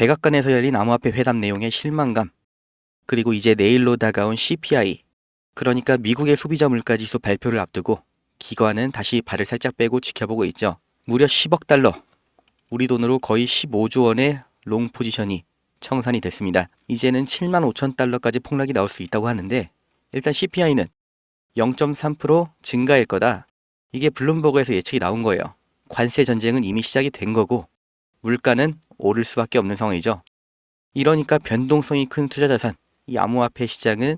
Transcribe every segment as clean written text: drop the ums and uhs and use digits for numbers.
백악관에서 열린 암호화폐 회담 내용의 실망감, 그리고 이제 내일로 다가온 CPI, 그러니까 미국의 소비자 물가지수 발표를 앞두고 기관은 다시 발을 살짝 빼고 지켜보고 있죠. 무려 10억 달러, 우리 돈으로 거의 15조 원의 롱 포지션이 청산이 됐습니다. 이제는 7만 5천 달러까지 폭락이 나올 수 있다고 하는데, 일단 CPI는 0.3% 증가일 거다. 이게 블룸버그에서 예측이 나온 거예요. 관세 전쟁은 이미 시작이 된 거고 물가는 오를 수밖에 없는 상황이죠. 이러니까 변동성이 큰 투자자산, 이 암호화폐 시장은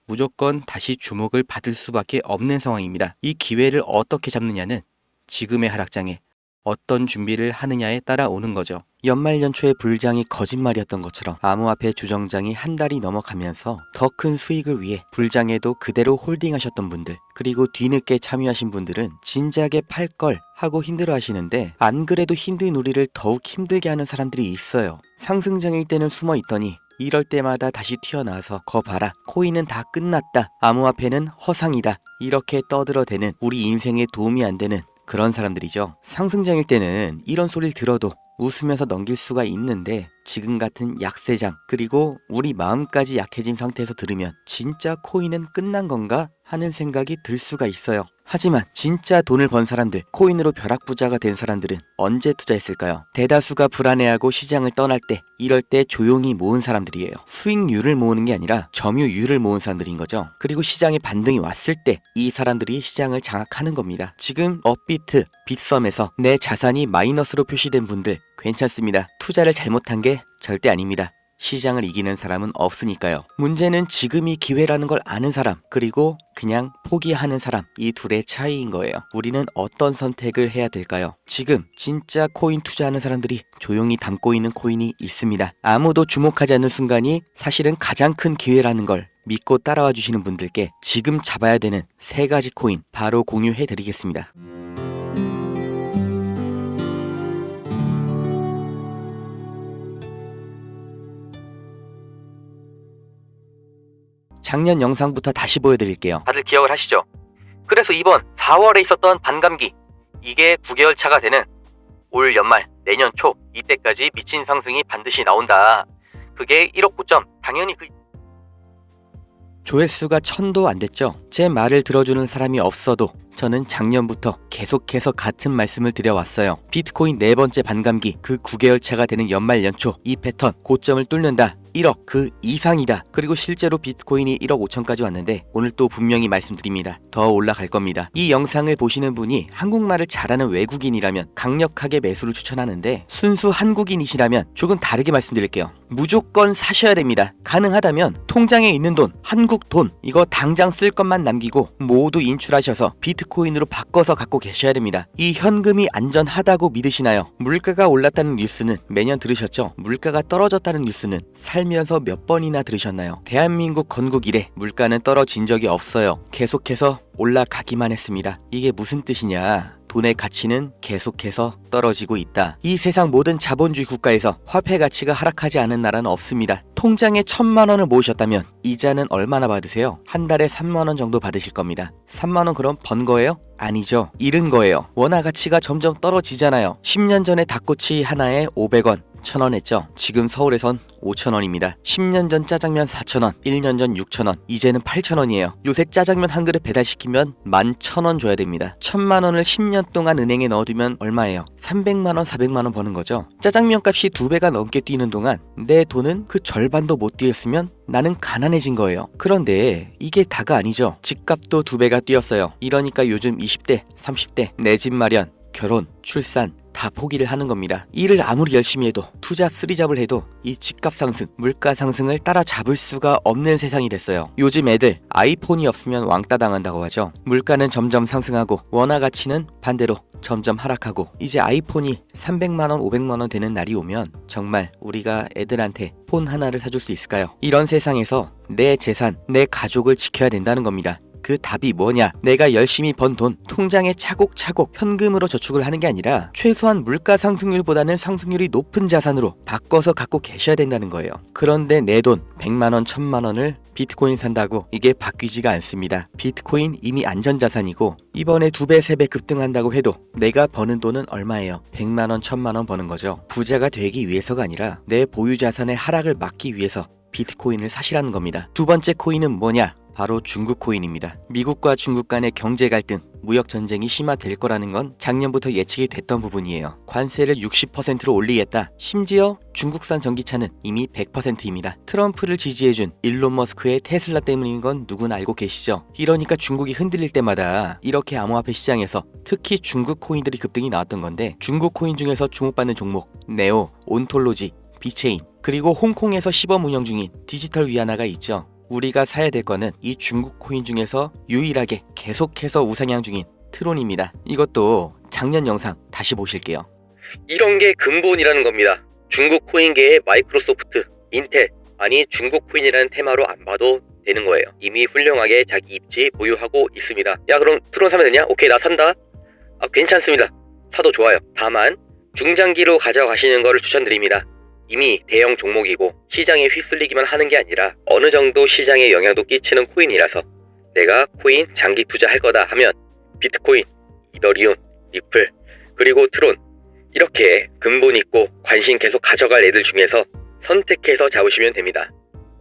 무조건 다시 주목을 받을 수밖에 없는 상황입니다. 이 기회를 어떻게 잡느냐는 지금의 하락장에 어떤 준비를 하느냐에 따라 오는 거죠. 연말 연초의 불장이 거짓말이었던 것처럼 암호화폐 조정장이 한 달이 넘어가면서 더 큰 수익을 위해 불장에도 그대로 홀딩하셨던 분들, 그리고 뒤늦게 참여하신 분들은 진작에 팔 걸 하고 힘들어 하시는데, 안 그래도 힘든 우리를 더욱 힘들게 하는 사람들이 있어요. 상승장일 때는 숨어 있더니 이럴 때마다 다시 튀어나와서 거 봐라, 코인은 다 끝났다, 암호화폐는 허상이다, 이렇게 떠들어대는 우리 인생에 도움이 안 되는 그런 사람들이죠. 상승장일 때는 이런 소리를 들어도 웃으면서 넘길 수가 있는데, 지금 같은 약세장, 그리고 우리 마음까지 약해진 상태에서 들으면 진짜 코인은 끝난 건가 하는 생각이 들 수가 있어요. 하지만 진짜 돈을 번 사람들, 코인으로 벼락부자가 된 사람들은 언제 투자했을까요? 대다수가 불안해하고 시장을 떠날 때, 이럴 때 조용히 모은 사람들이에요. 수익률을 모으는 게 아니라 점유율을 모은 사람들인 거죠. 그리고 시장에 반등이 왔을 때 이 사람들이 시장을 장악하는 겁니다. 지금 업비트, 빗썸에서 내 자산이 마이너스로 표시된 분들 괜찮습니다. 투자를 잘못한 게 절대 아닙니다. 시장을 이기는 사람은 없으니까요. 문제는 지금이 기회라는 걸 아는 사람, 그리고 그냥 포기하는 사람, 이 둘의 차이인 거예요. 우리는 어떤 선택을 해야 될까요? 지금 진짜 코인 투자하는 사람들이 조용히 담고 있는 코인이 있습니다. 아무도 주목하지 않는 순간이 사실은 가장 큰 기회라는 걸 믿고 따라와 주시는 분들께 지금 잡아야 되는 3가지 코인 바로 공유해 드리겠습니다. 작년 영상부터 다시 보여드릴게요. 다들 기억을 하시죠? 그래서 이번 4월에 있었던 반감기, 이게 9개월 차가 되는 올 연말, 내년 초, 이때까지 미친 상승이 반드시 나온다. 그게 1억 고점, 당연히 조회수가 1000도 안 됐죠? 제 말을 들어주는 사람이 없어도 저는 작년부터 계속해서 같은 말씀을 드려왔어요. 비트코인 4번째 반감기, 그 9개월 차가 되는 연말 연초, 이 패턴 고점을 뚫는다. 1억 그 이상이다. 그리고 실제로 비트코인이 1억 5천까지 왔는데 오늘 또 분명히 말씀드립니다. 더 올라갈 겁니다. 이 영상을 보시는 분이 한국말을 잘하는 외국인이라면 강력하게 매수를 추천하는데, 순수 한국인이시라면 조금 다르게 말씀드릴게요. 무조건 사셔야 됩니다. 가능하다면 통장에 있는 돈, 한국 돈, 이거 당장 쓸 것만 남기고 모두 인출하셔서 비트코인으로 바꿔서 갖고 계셔야 됩니다. 이 현금이 안전하다고 믿으시나요? 물가가 올랐다는 뉴스는 매년 들으셨죠? 물가가 떨어졌다는 뉴스는 살면서 몇 번이나 들으셨나요? 대한민국 건국 이래 물가는 떨어진 적이 없어요. 계속해서 올라가기만 했습니다. 이게 무슨 뜻이냐? 돈의 가치는 계속해서 떨어지고 있다. 이 세상 모든 자본주의 국가에서 화폐 가치가 하락하지 않은 나라는 없습니다. 통장에 1000만 원을 모으셨다면 이자는 얼마나 받으세요? 한 달에 3만 원 정도 받으실 겁니다. 3만 원 그럼 번 거예요? 아니죠. 잃은 거예요. 원화 가치가 점점 떨어지잖아요. 10년 전에 닭꼬치 하나에 500원, 1000원 했죠. 지금 서울에선 5000원입니다. 10년 전 짜장면 4000원, 1년 전 6000원, 이제는 8000원이에요. 요새 짜장면 한 그릇 배달시키면 11,000원 줘야 됩니다. 1000만 원을 10년 동안 은행에 넣어두면 얼마예요? 300만 원, 400만 원 버는 거죠. 짜장면 값이 2배가 넘게 뛰는 동안 내 돈은 그 절반도 못 뛰었으면 나는 가난해진 거예요. 그런데 이게 다가 아니죠. 집값도 2배가 뛰었어요. 이러니까 요즘 20대, 30대 내 집 마련, 결혼, 출산 다 포기를 하는 겁니다. 일을 아무리 열심히 해도, 투자 쓰리잡을 해도 이 집값 상승, 물가 상승을 따라잡을 수가 없는 세상이 됐어요. 요즘 애들 아이폰이 없으면 왕따 당한다고 하죠. 물가는 점점 상승하고 원화 가치는 반대로 점점 하락하고, 이제 아이폰이 300만 원, 500만 원 되는 날이 오면 정말 우리가 애들한테 폰 하나를 사줄 수 있을까요? 이런 세상에서 내 재산, 내 가족을 지켜야 된다는 겁니다. 그 답이 뭐냐? 내가 열심히 번 돈 통장에 차곡차곡 현금으로 저축을 하는 게 아니라 최소한 물가 상승률보다는 상승률이 높은 자산으로 바꿔서 갖고 계셔야 된다는 거예요. 그런데 내 돈 100만원, 1000만원을 비트코인 산다고 이게 바뀌지가 않습니다. 비트코인 이미 안전자산이고 이번에 2배, 3배 급등한다고 해도 내가 버는 돈은 얼마예요? 100만원, 1000만원 버는 거죠. 부자가 되기 위해서가 아니라 내 보유 자산의 하락을 막기 위해서 비트코인을 사시라는 겁니다. 두 번째 코인은 뭐냐? 바로 중국 코인입니다. 미국과 중국 간의 경제 갈등, 무역 전쟁이 심화될 거라는 건 작년부터 예측이 됐던 부분이에요. 관세를 60%로 올리겠다. 심지어 중국산 전기차는 이미 100%입니다. 트럼프를 지지해준 일론 머스크의 테슬라 때문인 건 누구나 알고 계시죠? 이러니까 중국이 흔들릴 때마다 이렇게 암호화폐 시장에서 특히 중국 코인들이 급등이 나왔던 건데, 중국 코인 중에서 주목받는 종목 네오, 온톨로지, 비체인, 그리고 홍콩에서 시범 운영 중인 디지털 위안화가 있죠. 우리가 사야 될 거는 이 중국 코인 중에서 유일하게 계속해서 우상향 중인 트론입니다. 이것도 작년 영상 다시 보실게요. 이런 게 근본이라는 겁니다. 중국 코인계의 마이크로소프트, 인텔, 아니 중국 코인이라는 테마로 안 봐도 되는 거예요. 이미 훌륭하게 자기 입지 보유하고 있습니다. 야, 그럼 트론 사면 되냐? 오케이, 나 산다. 괜찮습니다. 사도 좋아요. 다만 중장기로 가져가시는 거를 추천드립니다. 이미 대형 종목이고 시장에 휩쓸리기만 하는 게 아니라 어느 정도 시장에 영향도 끼치는 코인이라서 내가 코인 장기 투자할 거다 하면 비트코인, 이더리움, 리플, 그리고 트론, 이렇게 근본 있고 관심 계속 가져갈 애들 중에서 선택해서 잡으시면 됩니다.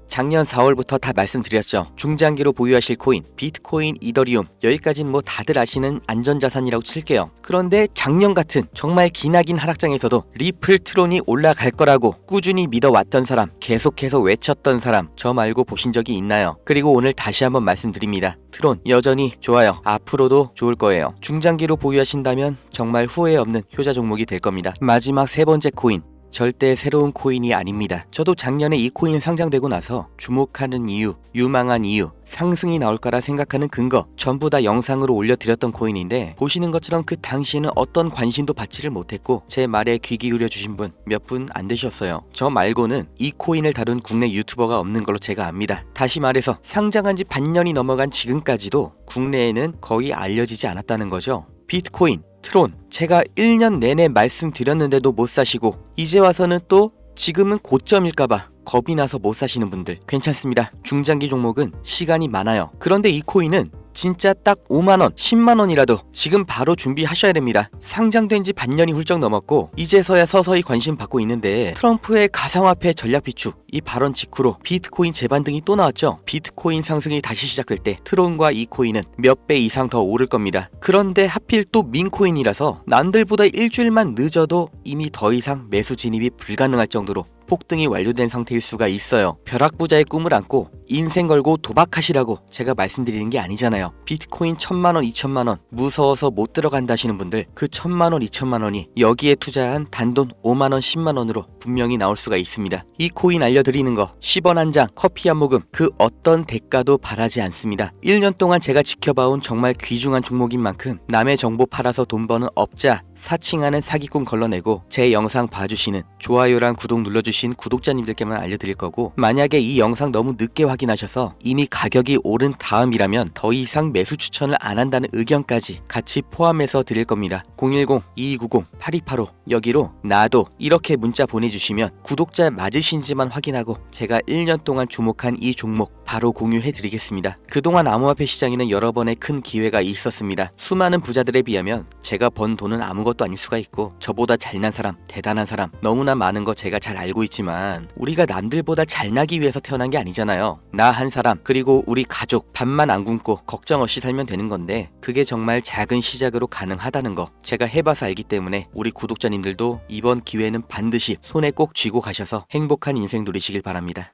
작년 4월부터 다 말씀드렸죠. 중장기로 보유하실 코인, 비트코인, 이더리움, 여기까지는 뭐 다들 아시는 안전자산이라고 칠게요. 그런데 작년 같은 정말 기나긴 하락장에서도 리플, 트론이 올라갈 거라고 꾸준히 믿어왔던 사람, 계속해서 외쳤던 사람, 저 말고 보신 적이 있나요? 그리고 오늘 다시 한번 말씀드립니다. 트론 여전히 좋아요. 앞으로도 좋을 거예요. 중장기로 보유하신다면 정말 후회 없는 효자 종목이 될 겁니다. 마지막 세 번째 코인, 절대 새로운 코인이 아닙니다. 저도 작년에 이 코인 상장되고 나서 주목하는 이유, 유망한 이유, 상승이 나올 거라 생각하는 근거 전부 다 영상으로 올려드렸던 코인인데, 보시는 것처럼 그 당시에는 어떤 관심도 받지를 못했고 제 말에 귀 기울여 주신 분 몇 분 안 되셨어요. 저 말고는 이 코인을 다룬 국내 유튜버가 없는 걸로 제가 압니다. 다시 말해서 상장한 지 반년이 넘어간 지금까지도 국내에는 거의 알려지지 않았다는 거죠. 비트코인, 트론, 제가 1년 내내 말씀드렸는데도 못 사시고 이제 와서는 또 지금은 고점일까봐 겁이 나서 못 사시는 분들 괜찮습니다. 중장기 종목은 시간이 많아요. 그런데 이 코인은 진짜 딱 5만원, 10만원이라도 지금 바로 준비하셔야 됩니다. 상장된 지 반년이 훌쩍 넘었고 이제서야 서서히 관심 받고 있는데, 트럼프의 가상화폐 전략 비축 이 발언 직후로 비트코인 재반등이 또 나왔죠. 비트코인 상승이 다시 시작될 때 트론과 이 코인은 몇 배 이상 더 오를 겁니다. 그런데 하필 또 민코인이라서 남들보다 일주일만 늦어도 이미 더 이상 매수 진입이 불가능할 정도로 폭등이 완료된 상태일 수가 있어요. 벼락부자의 꿈을 안고 인생 걸고 도박하시라고 제가 말씀드리는 게 아니잖아요. 비트코인 1000만원, 2000만원 무서워서 못 들어간다 하시는 분들, 그 1000만원, 2000만원이 여기에 투자한 단돈 5만원, 10만원으로 분명히 나올 수가 있습니다. 이 코인 알려드리는 거 10원 한 잔, 커피 한 모금 그 어떤 대가도 바라지 않습니다. 1년 동안 제가 지켜봐온 정말 귀중한 종목인 만큼 남의 정보 팔아서 돈 버는 업자, 사칭하는 사기꾼 걸러내고 제 영상 봐주시는, 좋아요랑 구독 눌러주신 구독자님들께만 알려드릴 거고, 만약에 이 영상 너무 늦게 확인하셔서 이미 가격이 오른 다음이라면 더 이상 매수 추천을 안 한다는 의견까지 같이 포함해서 드릴 겁니다. 010-2290-8285 여기로 나도 이렇게 문자 보내주시면 구독자 맞으신지만 확인하고 제가 1년 동안 주목한 이 종목 바로 공유해 드리겠습니다. 그동안 암호화폐 시장에는 여러 번의 큰 기회가 있었습니다. 수많은 부자들에 비하면 제가 번 돈은 아무것도 아닐 수가 있고, 저보다 잘난 사람, 대단한 사람 너무나 많은 거 제가 잘 알고 있지만 우리가 남들보다 잘나기 위해서 태어난 게 아니잖아요. 나 한 사람, 그리고 우리 가족 밥만 안 굶고 걱정 없이 살면 되는 건데, 그게 정말 작은 시작으로 가능하다는 거 제가 해봐서 알기 때문에 우리 구독자님들도 이번 기회는 반드시 손에 꼭 쥐고 가셔서 행복한 인생 누리시길 바랍니다.